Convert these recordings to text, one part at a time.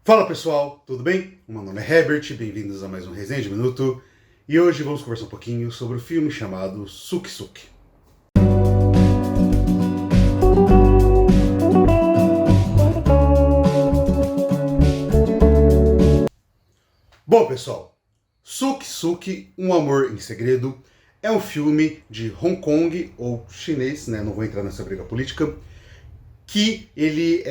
Fala pessoal, tudo bem? O meu nome é Herbert, bem-vindos a mais um Resenha de Minuto. E hoje vamos conversar um pouquinho sobre o filme chamado Suk Suk. Bom pessoal, Suk Suk, Um Amor em Segredo, é um filme de Hong Kong, ou chinês, né? Não vou entrar nessa briga política, que ele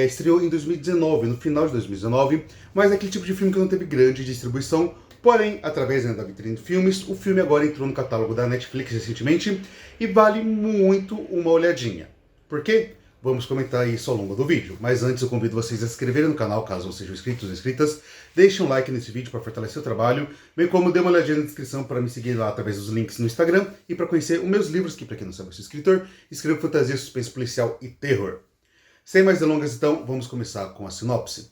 estreou em 2019, no final de 2019, mas é aquele tipo de filme que não teve grande distribuição, porém, através da Vitrine Filmes, o filme agora entrou no catálogo da Netflix recentemente e vale muito uma olhadinha. Por quê? Vamos comentar isso ao longo do vídeo, mas antes eu convido vocês a se inscreverem no canal, caso não sejam inscritos ou inscritas, deixem um like nesse vídeo para fortalecer o trabalho, bem como dê uma olhadinha na descrição para me seguir lá através dos links no Instagram e para conhecer os meus livros, que para quem não sabe eu sou escritor, escrevo fantasia, suspense policial e terror. Sem mais delongas então, vamos começar com a sinopse.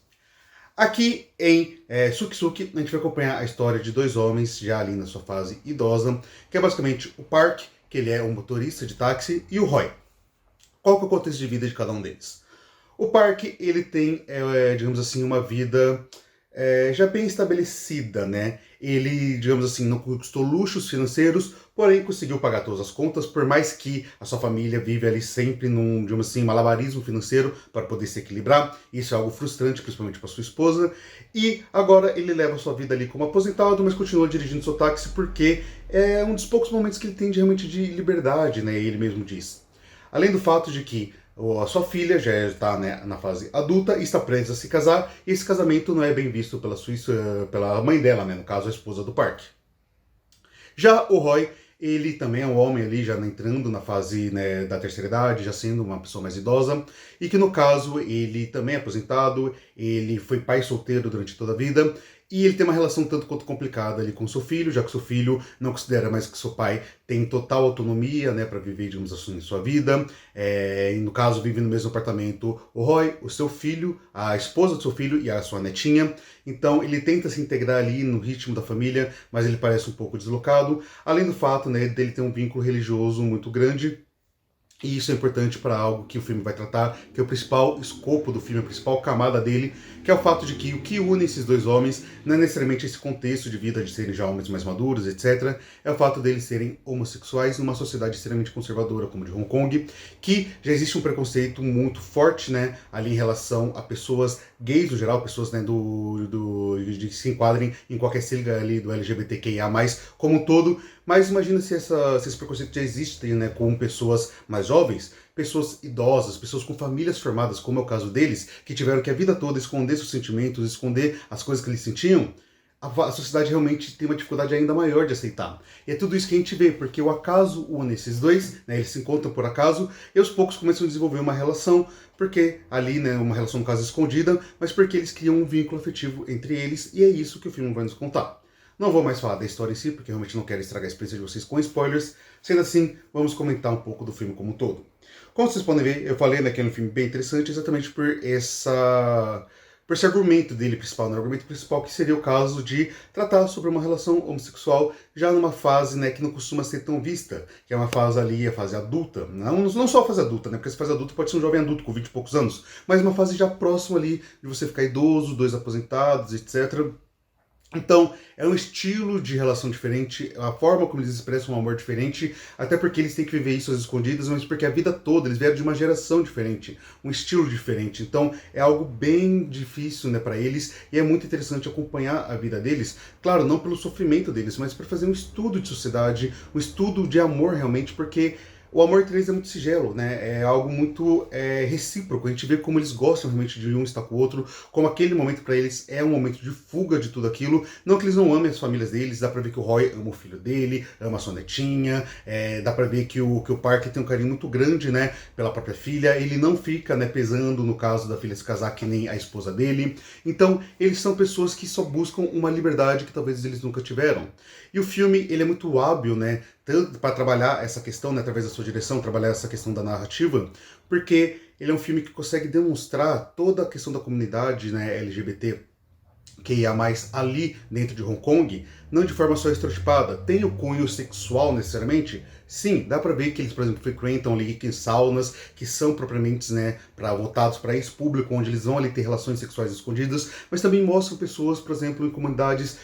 Aqui em Suk Suk, a gente vai acompanhar a história de dois homens já ali na sua fase idosa, que é basicamente o Park, que ele é um motorista de táxi, e o Roy. Qual que é o contexto de vida de cada um deles? O Park, ele tem, digamos assim, uma vida já bem estabelecida, né? Ele, digamos assim, não conquistou luxos financeiros, porém conseguiu pagar todas as contas, por mais que a sua família vive ali sempre num, digamos assim, malabarismo financeiro para poder se equilibrar. Isso é algo frustrante, principalmente para sua esposa. E agora ele leva a sua vida ali como aposentado, mas continua dirigindo seu táxi porque é um dos poucos momentos que ele tem realmente de liberdade, né? Ele mesmo diz. Além do fato de que a sua filha já está, né, na fase adulta e está prestes a se casar, e esse casamento não é bem visto pela mãe dela, né, no caso a esposa do Park. Já o Roy, ele também é um homem ali já entrando na fase, né, da terceira idade, já sendo uma pessoa mais idosa, e que no caso ele também é aposentado, ele foi pai solteiro durante toda a vida, e ele tem uma relação tanto quanto complicada ali com seu filho, já que seu filho não considera mais que seu pai tem total autonomia, né, para viver, digamos assim, sua vida. E no caso, vive no mesmo apartamento o Roy, o seu filho, a esposa do seu filho e a sua netinha. Então ele tenta se integrar ali no ritmo da família, mas ele parece um pouco deslocado. Além do fato, né, dele ter um vínculo religioso muito grande. E isso é importante para algo que o filme vai tratar, que é o principal escopo do filme, a principal camada dele, que é o fato de que o que une esses dois homens não é necessariamente esse contexto de vida de serem já homens mais maduros, etc. É o fato deles serem homossexuais numa sociedade extremamente conservadora como a de Hong Kong, que já existe um preconceito muito forte, né, ali em relação a pessoas gays no geral, pessoas, né, de que se enquadrem em qualquer sigla ali do LGBTQIA+, como um todo. Mas imagina se esse preconceito já existe, né, com pessoas mais jovens, pessoas idosas, pessoas com famílias formadas, como é o caso deles, que tiveram que a vida toda esconder seus sentimentos, esconder as coisas que eles sentiam. A sociedade realmente tem uma dificuldade ainda maior de aceitar. E é tudo isso que a gente vê, porque o acaso une esses dois, né, eles se encontram por acaso, e aos poucos começam a desenvolver uma relação, porque ali, né, uma relação no caso escondida, mas porque eles criam um vínculo afetivo entre eles, e é isso que o filme vai nos contar. Não vou mais falar da história em si, porque realmente não quero estragar a experiência de vocês com spoilers. Sendo assim, vamos comentar um pouco do filme como um todo. Como vocês podem ver, eu falei, né, que é um filme bem interessante exatamente por esse argumento dele principal, né? O argumento principal que seria o caso de tratar sobre uma relação homossexual já numa fase, né, que não costuma ser tão vista, que é uma fase ali, a fase adulta, não só a fase adulta, né, porque essa fase adulta pode ser um jovem adulto com 20 e poucos anos, mas uma fase já próxima ali de você ficar idoso, dois aposentados, etc. Então, é um estilo de relação diferente, a forma como eles expressam um amor diferente, até porque eles têm que viver isso às escondidas, mas porque a vida toda eles vieram de uma geração diferente, um estilo diferente. Então, é algo bem difícil, né, para eles, e é muito interessante acompanhar a vida deles, claro, não pelo sofrimento deles, mas para fazer um estudo de sociedade, um estudo de amor realmente, porque o amor entre eles é muito sigelo, né? É algo muito recíproco. A gente vê como eles gostam realmente de um estar com o outro, como aquele momento para eles é um momento de fuga de tudo aquilo. Não que eles não amem as famílias deles, dá pra ver que o Roy ama o filho dele, ama a sua netinha, dá pra ver que o Parker tem um carinho muito grande, né, pela própria filha. Ele não fica, né, pesando no caso da filha se casar que nem a esposa dele. Então, eles são pessoas que só buscam uma liberdade que talvez eles nunca tiveram. E o filme, ele é muito hábil, né, tanto para trabalhar essa questão, né, através da sua direção, trabalhar essa questão da narrativa, porque ele é um filme que consegue demonstrar toda a questão da comunidade, né, LGBT mais ali dentro de Hong Kong, não de forma só estereotipada. Tem o cunho sexual necessariamente? Sim, dá pra ver que eles, por exemplo, frequentam ali saunas que são propriamente, né, voltados para esse público, onde eles vão ali ter relações sexuais escondidas, mas também mostram pessoas, por exemplo, em comunidades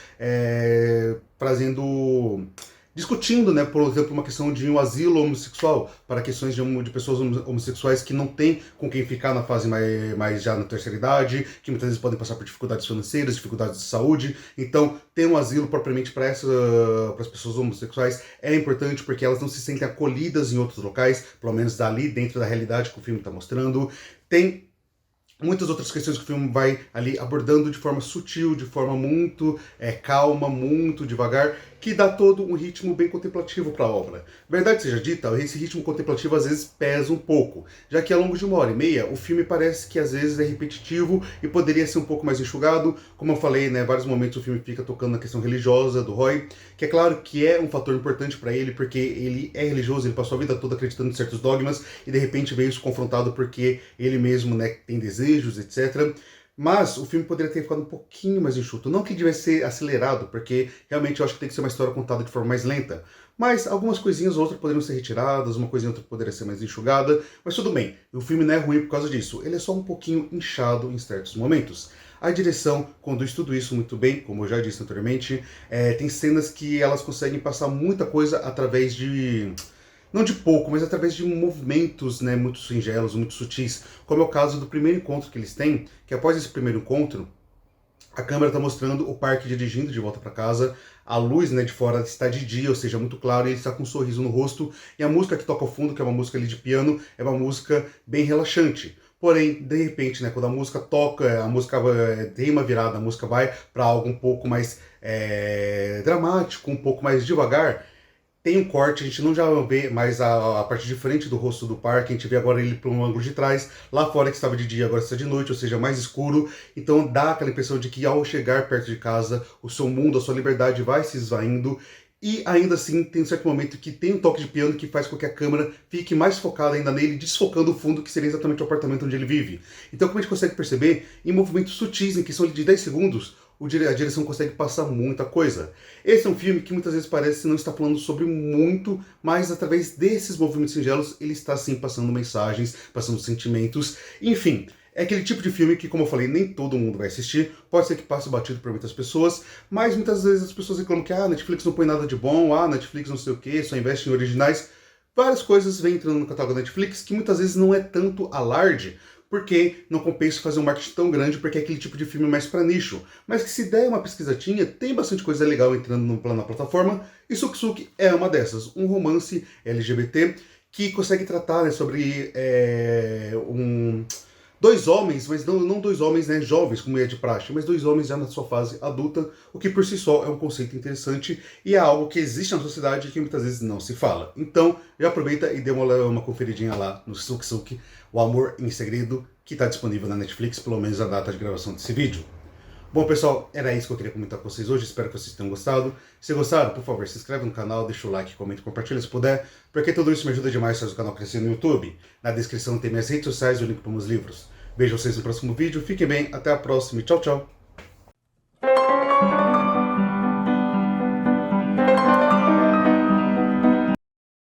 discutindo, né, por exemplo, uma questão de um asilo homossexual, para questões de pessoas homossexuais que não têm com quem ficar na fase mais já na terceira idade, que muitas vezes podem passar por dificuldades financeiras, dificuldades de saúde. Então, ter um asilo propriamente para as pessoas homossexuais é importante porque elas não se sentem acolhidas em outros locais, pelo menos dali, dentro da realidade que o filme está mostrando. Tem muitas outras questões que o filme vai ali abordando de forma sutil, de forma muito calma, muito devagar, que dá todo um ritmo bem contemplativo para a obra. Verdade seja dita, esse ritmo contemplativo às vezes pesa um pouco, já que ao longo de 1h30 o filme parece que às vezes é repetitivo e poderia ser um pouco mais enxugado. Como eu falei, né, vários momentos o filme fica tocando na questão religiosa do Roy, que é claro que é um fator importante para ele, porque ele é religioso, ele passou a vida toda acreditando em certos dogmas e de repente veio isso confrontado porque ele mesmo, né, tem desejos, etc. Mas o filme poderia ter ficado um pouquinho mais enxuto. Não que devesse ser acelerado, porque realmente eu acho que tem que ser uma história contada de forma mais lenta. Mas algumas coisinhas ou outras poderiam ser retiradas, uma coisinha ou outra poderia ser mais enxugada. Mas tudo bem, o filme não é ruim por causa disso. Ele é só um pouquinho inchado em certos momentos. A direção conduz tudo isso muito bem, como eu já disse anteriormente. Tem cenas que elas conseguem passar muita coisa através de... não de pouco, mas através de movimentos, né, muito singelos, muito sutis, como é o caso do primeiro encontro que eles têm, que após esse primeiro encontro, a câmera está mostrando o Park dirigindo de volta para casa, a luz, né, de fora está de dia, ou seja, muito claro, e ele está com um sorriso no rosto, e a música que toca ao fundo, que é uma música ali de piano, é uma música bem relaxante. Porém, de repente, né, quando a música toca, a música tem uma virada, a música vai para algo um pouco mais dramático, um pouco mais devagar. Tem um corte, a gente não já vê mais a parte de frente do rosto do Park, a gente vê agora ele por um ângulo de trás, lá fora que estava de dia, agora está de noite, ou seja, mais escuro, então dá aquela impressão de que ao chegar perto de casa, o seu mundo, a sua liberdade vai se esvaindo, e ainda assim tem um certo momento que tem um toque de piano que faz com que a câmera fique mais focada ainda nele, desfocando o fundo, que seria exatamente o apartamento onde ele vive. Então, como a gente consegue perceber, em movimentos sutis, em questão de 10 segundos, a direção consegue passar muita coisa. Esse é um filme que muitas vezes parece não estar falando sobre muito, mas através desses movimentos singelos, ele está sim passando mensagens, passando sentimentos, enfim. É aquele tipo de filme que, como eu falei, nem todo mundo vai assistir, pode ser que passe batido por muitas pessoas, mas muitas vezes as pessoas reclamam que Netflix não põe nada de bom, Netflix não sei o que, só investe em originais. Várias coisas vêm entrando no catálogo da Netflix que muitas vezes não é tanto alarde, porque não compensa fazer um marketing tão grande, porque é aquele tipo de filme mais para nicho. Mas que se der uma pesquisadinha, tem bastante coisa legal entrando na plataforma, e Suk Suk é uma dessas, um romance LGBT que consegue tratar, né, sobre dois homens, mas não dois homens, né, jovens, como é de praxe, mas dois homens já na sua fase adulta, o que por si só é um conceito interessante e é algo que existe na sociedade e que muitas vezes não se fala. Então, já aproveita e dê uma conferidinha lá no Suk Suk, O Amor em Segredo, que está disponível na Netflix, pelo menos a data de gravação desse vídeo. Bom, pessoal, era isso que eu queria comentar com vocês hoje, espero que vocês tenham gostado. Se gostaram, por favor, se inscreve no canal, deixa o like, comenta e compartilha se puder, porque tudo isso me ajuda demais, faz o canal crescer no YouTube. Na descrição tem minhas redes sociais e o link para meus livros. Vejo vocês no próximo vídeo, fiquem bem, até a próxima e tchau, tchau!